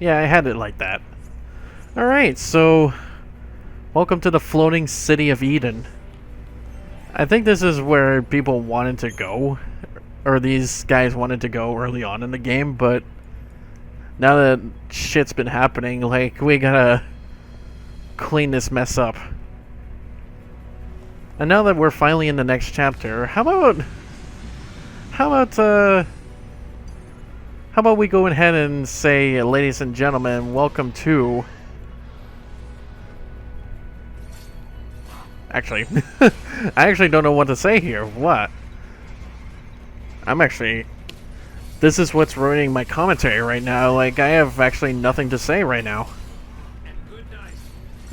Yeah, I had it like that. Alright, so welcome to the floating city of Eden. I think this is where people wanted to go, or these guys wanted to go early on in the game, but now that shit's been happening, like, we gotta clean this mess up. And now that we're finally in the next chapter, how about we go ahead and say, ladies and gentlemen, welcome to... Actually, I actually don't know what to say here. What? This is what's ruining my commentary right now. Like, I have actually nothing to say right now.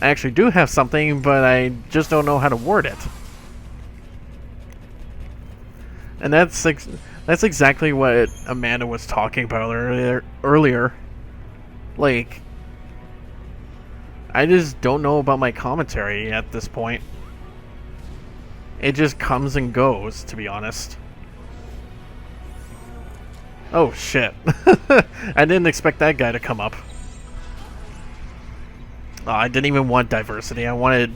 I actually do have something, but I just don't know how to word it. And that's exactly what Amanda was talking about earlier. Like, I just don't know about my commentary at this point. It just comes and goes, to be honest. Oh, shit. I didn't expect that guy to come up. Oh, I didn't even want diversity. I wanted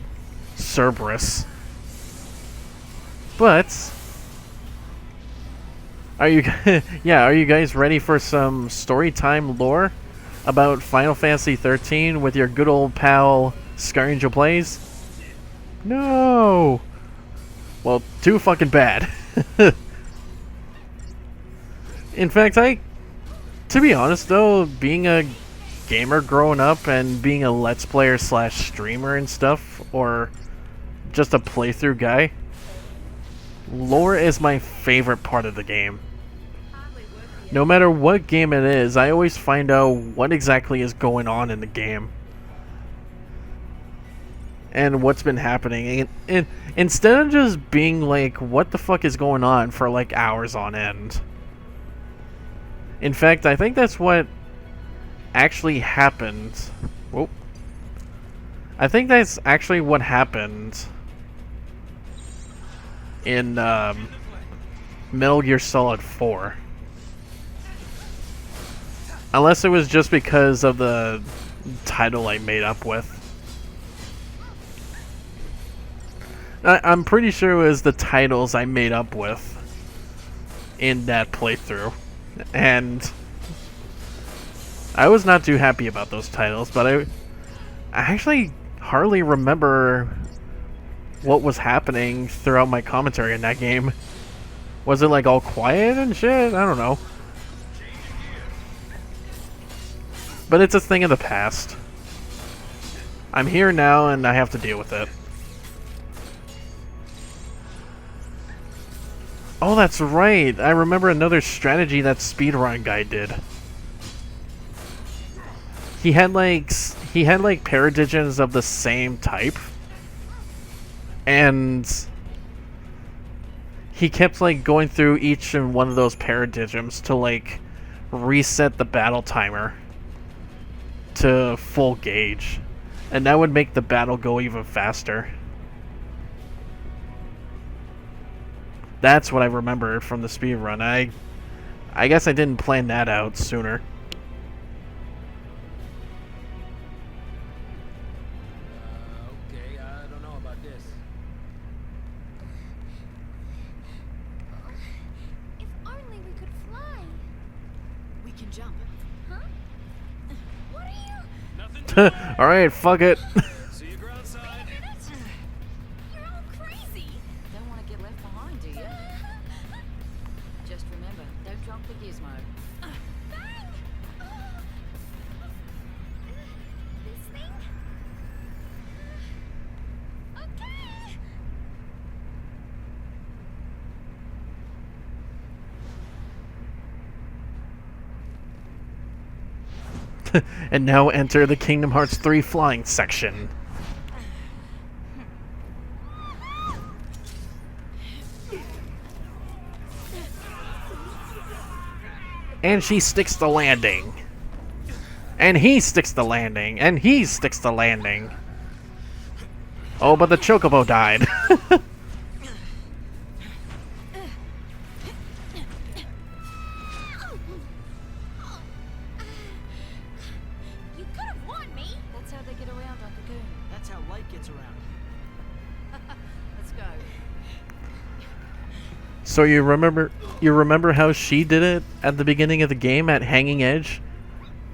Cerberus. But... Are you guys ready for some story time lore about Final Fantasy XIII with your good old pal Scarangel Plays? No! Well, too fucking bad. In fact, to be honest though, being a gamer growing up and being a Let's Player / streamer and stuff, or just a playthrough guy, lore is my favorite part of the game. No matter what game it is, I always find out what exactly is going on in the game. And what's been happening. And instead of just being like, what the fuck is going on for like hours on end. In fact, I think that's what actually happened. Whoa. I think that's actually what happened in Metal Gear Solid 4. Unless it was just because of the title I made up with. I'm pretty sure it was the titles I made up with in that playthrough. And I was not too happy about those titles, but I actually hardly remember what was happening throughout my commentary in that game. Was it like all quiet and shit? I don't know. But it's a thing of the past. I'm here now and I have to deal with it. Oh, that's right. I remember another strategy that speedrun guy did. He had like paradigens of the same type. And he kept like going through each and one of those paradigens to like reset the battle timer to full gauge, and that would make the battle go even faster. That's what I remember from the speedrun. I guess I didn't plan that out sooner. Okay, I don't know about this. If only we could fly. We can jump. Huh? What are you? Nothing. Alright, fuck it. See you ground side. You're all crazy. Don't want to get left behind, do you? Just remember, don't drop the gizmo. Bang! This thing? Okay. And now enter the Kingdom Hearts 3 flying section. And she sticks the landing. And he sticks the landing. And he sticks the landing. Oh, but the Chocobo died. around on Cocoon. That's how light gets around. Let's go. So you remember how she did it at the beginning of the game at Hanging Edge?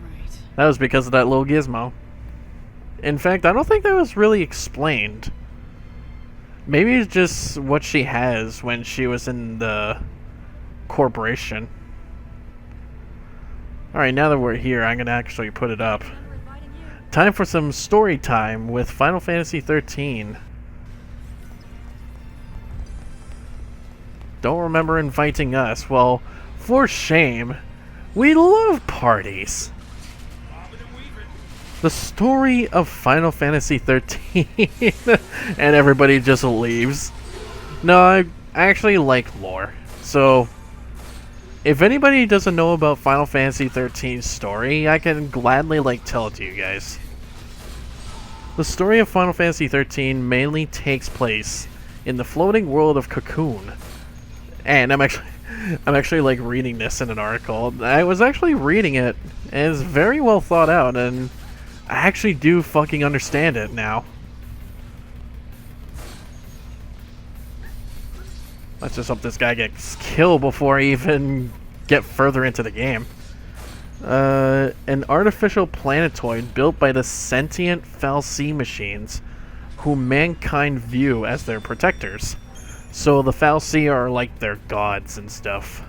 Right. That was because of that little gizmo. In fact, I don't think that was really explained. Maybe it's just what she has when she was in the corporation. Alright, now that we're here, I'm going to actually put it up. We're inviting you. Time for some story time with Final Fantasy XIII. Don't remember inviting us. Well, for shame. We love parties. The story of Final Fantasy XIII. And everybody just leaves. No, I actually like lore. So, if anybody doesn't know about Final Fantasy XIII's story, I can gladly tell it to you guys. The story of Final Fantasy XIII mainly takes place in the floating world of Cocoon. And I'm actually reading this in an article. I was actually reading it, and it's very well thought out, and I actually do fucking understand it now. Let's just hope this guy gets killed before I even get further into the game. An artificial planetoid built by the sentient fal'Cie machines, who mankind view as their protectors. So the fal'Cie are like their gods and stuff.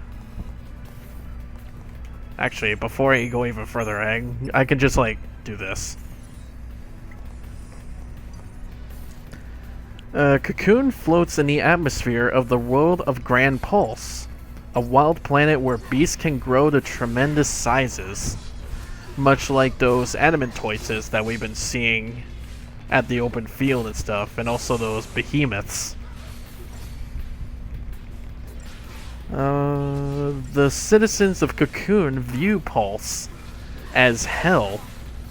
Actually, before I go even further, I can just do this. Cocoon floats in the atmosphere of the world of Grand Pulse, a wild planet where beasts can grow to tremendous sizes, much like those adamantoises that we've been seeing at the open field and stuff, and also those behemoths. The citizens of Cocoon view Pulse as hell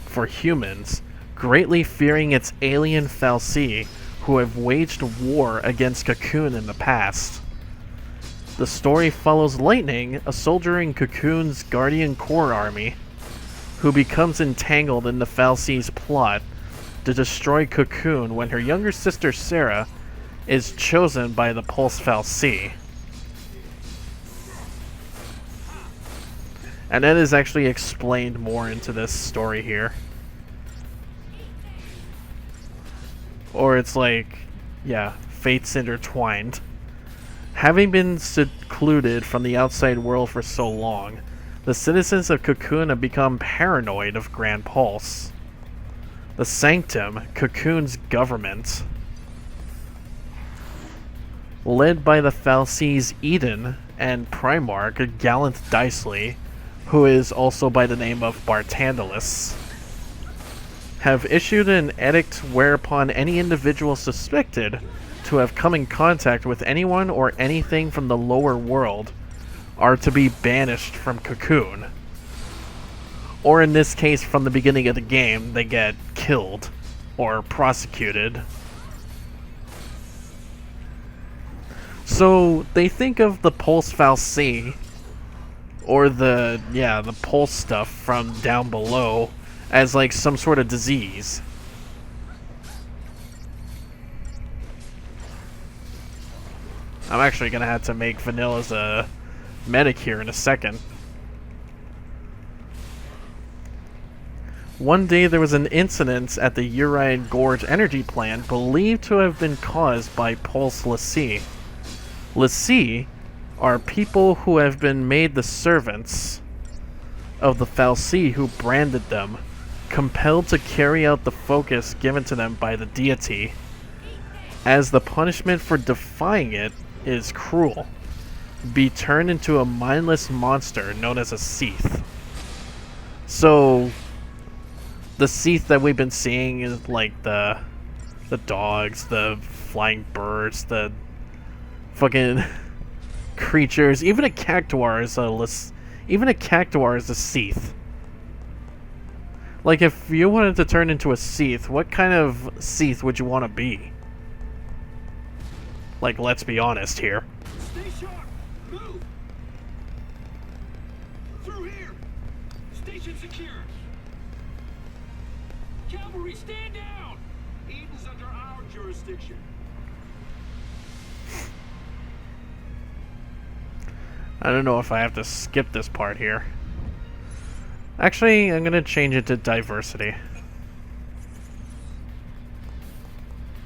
for humans, greatly fearing its alien fal'Cie who have waged war against Cocoon in the past. The story follows Lightning, a soldier in Cocoon's Guardian Corps army, who becomes entangled in the fal'Cie's plot to destroy Cocoon when her younger sister Sarah is chosen by the Pulse fal'Cie. And that is actually explained more into this story here. Or it's yeah, fates intertwined. Having been secluded from the outside world for so long, the citizens of Cocoon have become paranoid of Grand Pulse. The Sanctum, Cocoon's government, led by the fal'Cies Eden and Primarch Gallant Dicely, who is also by the name of Bartandalus, have issued an edict whereupon any individual suspected to have come in contact with anyone or anything from the lower world are to be banished from Cocoon. Or in this case, from the beginning of the game, they get killed or prosecuted. So they think of the Pulse fal'Cie, or the Pulse stuff from down below, as some sort of disease. I'm actually gonna have to make Vanilla's a medic here in a second. One day there was an incident at the Uride Gorge energy plant believed to have been caused by Pulse l'Cie. l'Cie are people who have been made the servants of the fal'Cie who branded them, compelled to carry out the focus given to them by the deity, as the punishment for defying it is cruel. Be turned into a mindless monster known as a Seath. So, the Seath that we've been seeing is the dogs, the flying birds, the fucking creatures. Even a cactuar is a Seath. If you wanted to turn into a Seath, what kind of Seath would you want to be? Let's be honest here. Stay sharp! Move! Through here! Station secure! Cavalry, stand down! Eden's under our jurisdiction. I don't know if I have to skip this part here. Actually, I'm gonna change it to diversity.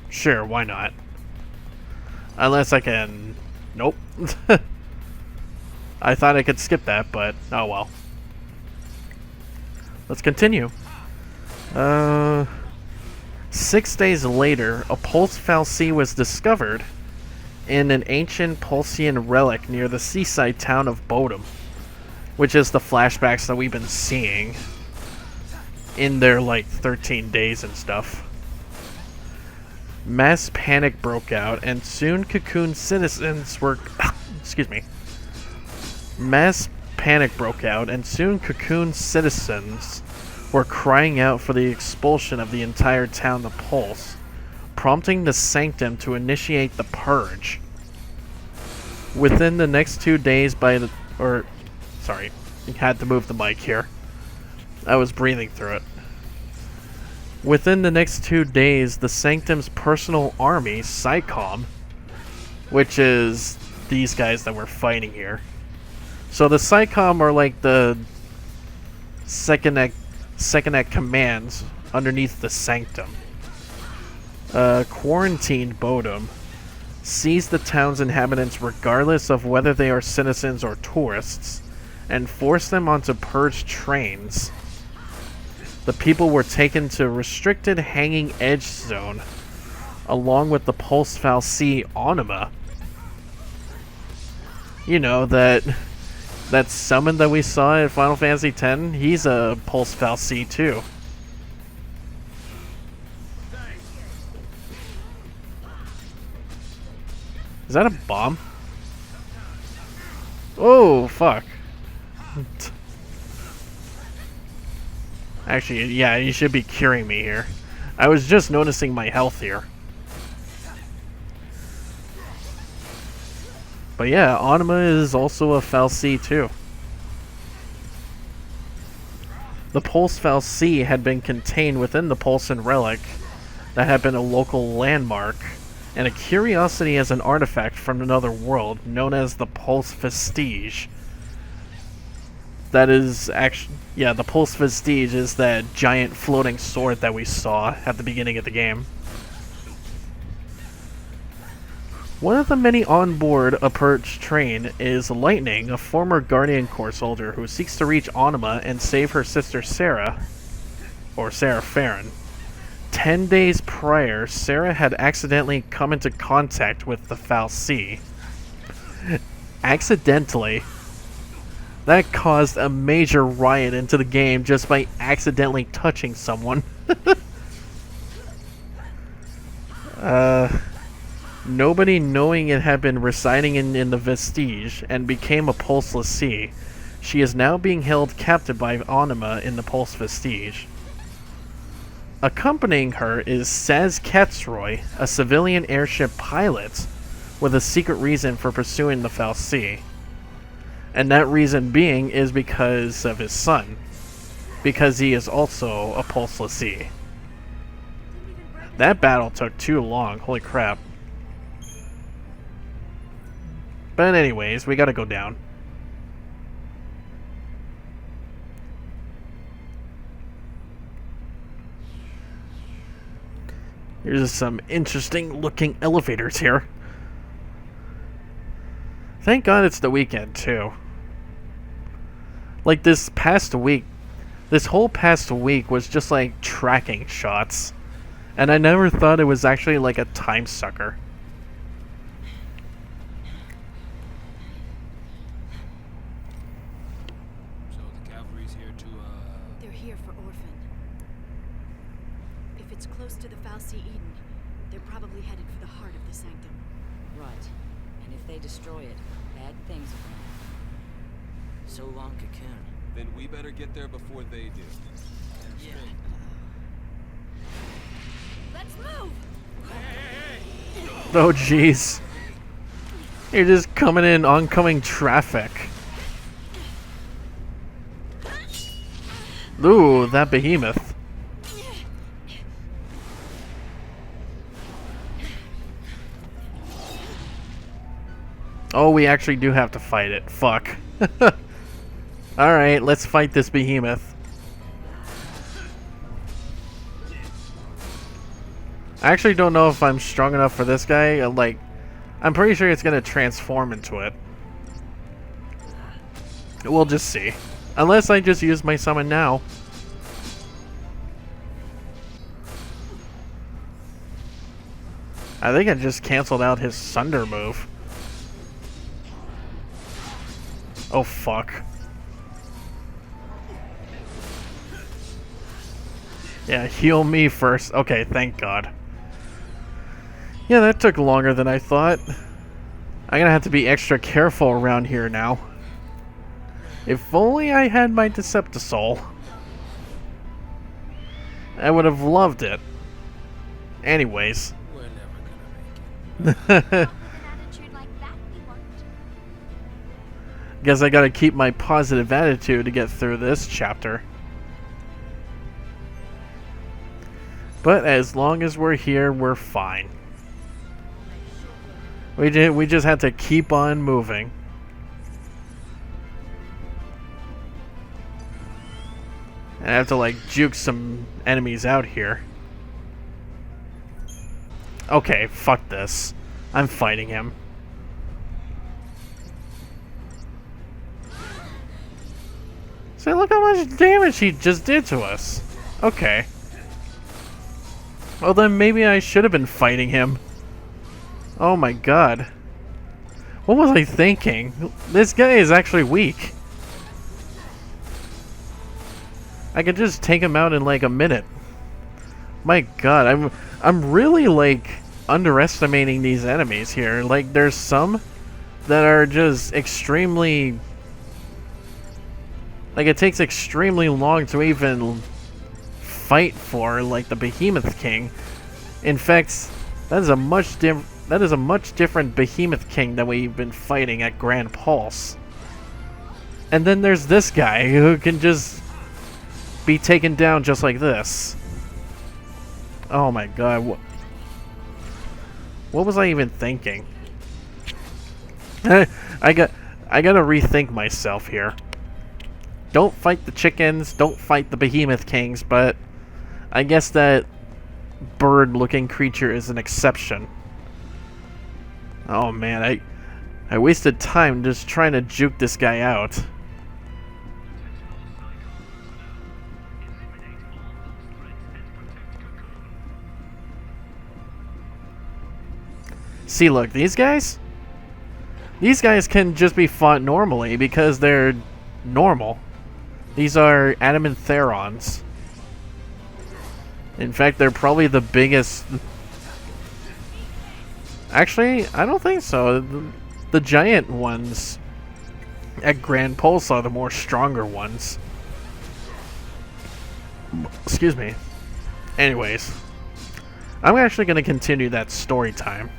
Sure, why not? Unless I can... Nope. I thought I could skip that, but oh well. Let's continue. 6 days later, a pulse fal'Cie was discovered in an ancient Pulsian relic near the seaside town of Bodum, which is the flashbacks that we've been seeing in their, like, 13 days and stuff. Mass panic broke out, and soon Cocoon citizens were... excuse me. Mass panic broke out, and soon Cocoon citizens were crying out for the expulsion of the entire town to Pulse, prompting the Sanctum to initiate the Purge. Within the next 2 days sorry, had to move the mic here. I was breathing through it. Within the next 2 days, the Sanctum's personal army, PSICOM, which is these guys that we're fighting here. So the PSICOM are like the second at commands underneath the Sanctum. Quarantined Bodum, seized the town's inhabitants regardless of whether they are citizens or tourists, and forced them onto purge trains. The people were taken to restricted hanging edge zone, along with the Pulse fal'Cie Anima. You know, that summon that we saw in Final Fantasy X, he's a Pulse fal'Cie too. Is that a bomb? Oh, fuck. Actually, yeah, you should be curing me here. I was just noticing my health here. But yeah, Anima is also a fal'Cie too. The Pulse fal'Cie had been contained within the Pulsian relic that had been a local landmark and a curiosity as an artifact from another world known as the Pulse Vestige. That is actually... yeah, the Pulse Vestige is that giant floating sword that we saw at the beginning of the game. One of the many on board a Purge train is Lightning, a former Guardian Corps soldier who seeks to reach Anima and save her sister Sarah, or Sarah Farron. 10 days prior, Sarah had accidentally come into contact with the fal'Cie. Accidentally. That caused a major riot into the game just by accidentally touching someone. Nobody knowing it had been residing in the Vestige and became a Pulse fal'Cie. She is now being held captive by Anima in the Pulse Vestige. Accompanying her is Saz Katzroy, a civilian airship pilot with a secret reason for pursuing the fal'Cie. And that reason being is because of his son. Because he is also a Pulse fal'Cie. That battle took too long, holy crap. But anyways, we gotta go down. Here's some interesting looking elevators here. Thank God it's the weekend too. Like this whole past week was just like tracking shots. And I never thought it was actually like a time sucker. So the cavalry's here to, They're here for Orphan. If it's close to the fal'Cie Eden, they're probably headed for the heart of the Sanctum. Right. And if they destroy it, bad things will happen. So long, Cocoon. Then we better get there before they do. yeah. Let's move! Oh jeez. You're just coming in oncoming traffic. Ooh, that behemoth. Oh, we actually do have to fight it. Fuck. Alright, let's fight this behemoth. I actually don't know if I'm strong enough for this guy. Like, I'm pretty sure it's gonna transform into it. We'll just see. Unless I just use my summon now. I think I just canceled out his Sunder move. Oh, fuck. Yeah, heal me first. Okay, thank God. Yeah, that took longer than I thought. I'm gonna have to be extra careful around here now. If only I had my Deceptisol. I would have loved it. Anyways. We're never gonna make it. An attitude like that, we won't. Guess I gotta keep my positive attitude to get through this chapter. But as long as we're here, we're fine. We just had to keep on moving. And I have to like juke some enemies out here. Okay, fuck this. I'm fighting him. So look how much damage he just did to us. Okay. Well then maybe I should have been fighting him. Oh my god. What was I thinking? This guy is actually weak. I could just take him out in like a minute. My god, I'm really like underestimating these enemies here. Like there's some that are just extremely, like it takes extremely long to even fight for, like the Behemoth King. In fact, that is a much different Behemoth King than we've been fighting at Grand Pulse. And then there's this guy who can just be taken down just like this. Oh my god, what was I even thinking? I gotta rethink myself here. Don't fight the chickens, don't fight the Behemoth Kings, but I guess that bird-looking creature is an exception. Oh man, I wasted time just trying to juke this guy out. See, look, these guys can just be fought normally because they're normal. These are adamant Therons. In fact, they're probably the biggest. Actually, I don't think so. The giant ones at Grand Pulse are the more stronger ones. Excuse me. Anyways, I'm actually going to continue that story time.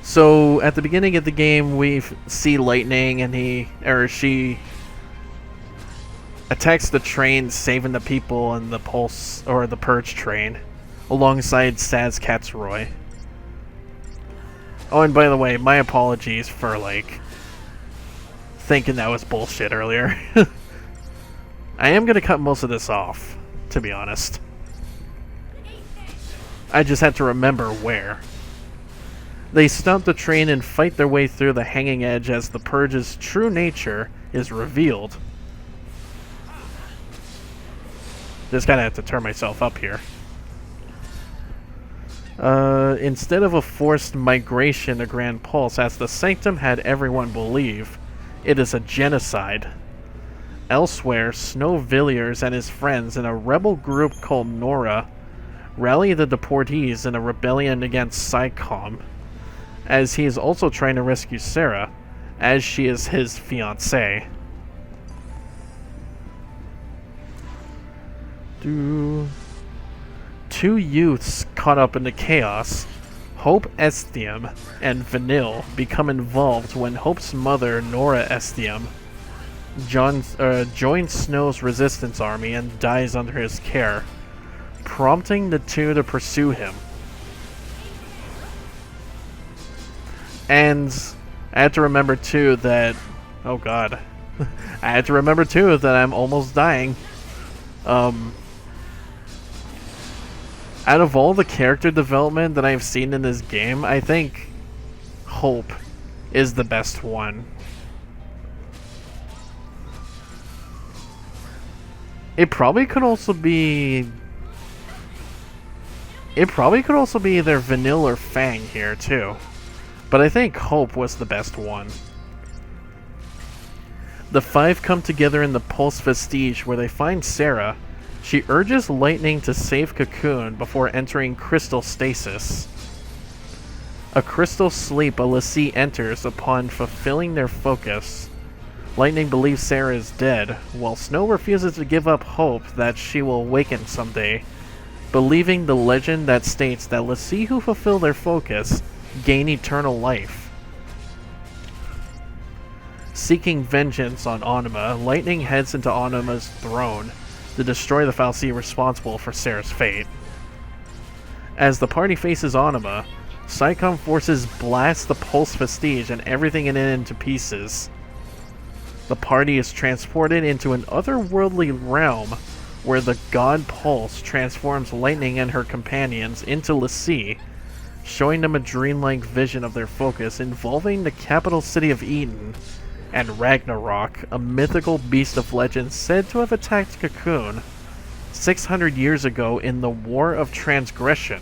So at the beginning of the game, we see Lightning, and she attacks the train, saving the people in the Pulse or the Purge train, alongside Saz Katsroy. Oh, and by the way, my apologies for like thinking that was bullshit earlier. I am gonna cut most of this off, to be honest. I just had to remember where. They stop the train and fight their way through the hanging edge as the Purge's true nature is revealed. Just gotta have to turn myself up here. Instead of a forced migration to Grand Pulse, as the Sanctum had everyone believe, it is a genocide. Elsewhere, Snow Villiers and his friends in a rebel group called Nora rally the deportees in a rebellion against Psycom, as he is also trying to rescue Sarah, as she is his fiancée. Two youths caught up in the chaos, Hope Estium and Vanille, become involved when Hope's mother, Nora Estium, joins Snow's resistance army and dies under his care, prompting the two to pursue him. And I had to remember too that, oh god, I had to remember too that I'm almost dying. Out of all the character development that I've seen in this game, I think Hope is the best one. It probably could also be either Vanille or Fang here too. But I think Hope was the best one. The five come together in the Pulse Vestige where they find Sarah. She urges Lightning to save Cocoon before entering Crystal Stasis. A crystal sleep a l'Cie enters upon fulfilling their focus. Lightning believes Sarah is dead, while Snow refuses to give up hope that she will awaken someday, believing the legend that states that l'Cie who fulfill their focus gain eternal life. Seeking vengeance on Anima, Lightning heads into Anima's throne to destroy the fal'Cie responsible for Sarah's fate. As the party faces Anima, Psycom forces blast the Pulse Vestige and everything in it into pieces. The party is transported into an otherworldly realm where the God Pulse transforms Lightning and her companions into l'Cie, showing them a dreamlike vision of their focus involving the capital city of Eden and Ragnarok, a mythical beast of legend said to have attacked Cocoon 600 years ago in the War of Transgression.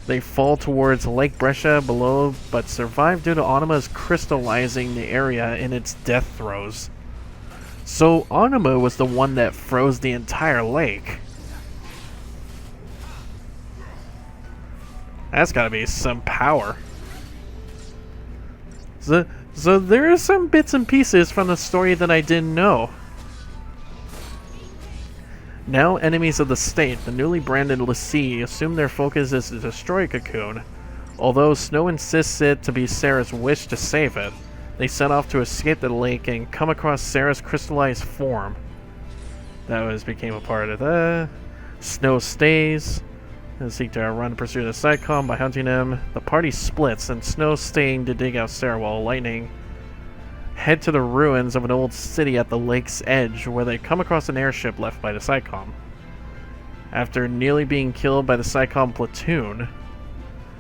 They fall towards Lake Brescia below, but survive due to Anima's crystallizing the area in its death throes. So Anima was the one that froze the entire lake. That's gotta be some power. So there are some bits and pieces from the story that I didn't know. Now enemies of the state, the newly branded l'Cie assume their focus is to destroy Cocoon. Although Snow insists it to be Sarah's wish to save it, they set off to escape the lake and come across Sarah's crystallized form. That became a part of the... Snow stays and seek to outrun and pursue the Psycom by hunting him. The party splits, and Snow staying to dig out Sarah while Lightning head to the ruins of an old city at the lake's edge where they come across an airship left by the Psycom. After nearly being killed by the Psycom platoon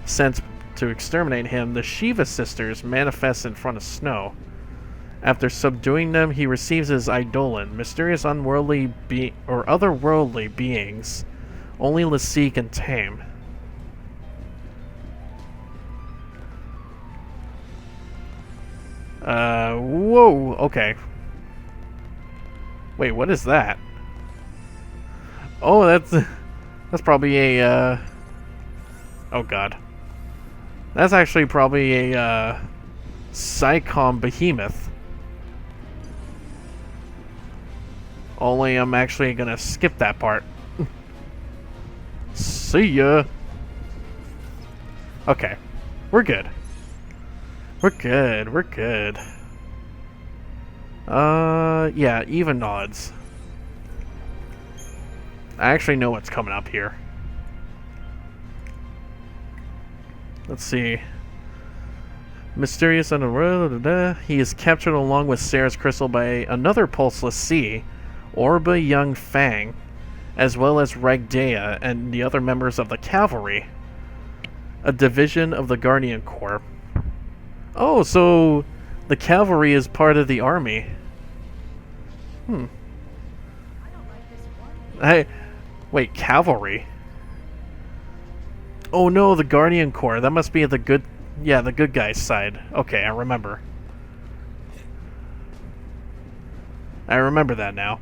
sent to exterminate him, the Shiva sisters manifest in front of Snow. After subduing them, he receives his Eidolon, mysterious otherworldly beings only l'Cie can tame. Whoa, okay. Wait, what is that? Oh, that's probably a, oh god. That's actually probably a, Psycom behemoth. Only I'm actually gonna skip that part. See ya! Okay. We're good. We're good, we're good. Yeah, even odds. I actually know what's coming up here. Let's see. Mysterious underworld. He is captured along with Sarah's crystal by another Pulse l'Cie, Orba Young Fang, as well as Ragdea and the other members of the Cavalry, a division of the Guardian Corps. Oh, so the Cavalry is part of the army. Wait, Cavalry? Oh no, the Guardian Corps. That must be the good... Yeah, the good guy's side. Okay, I remember. I remember that now.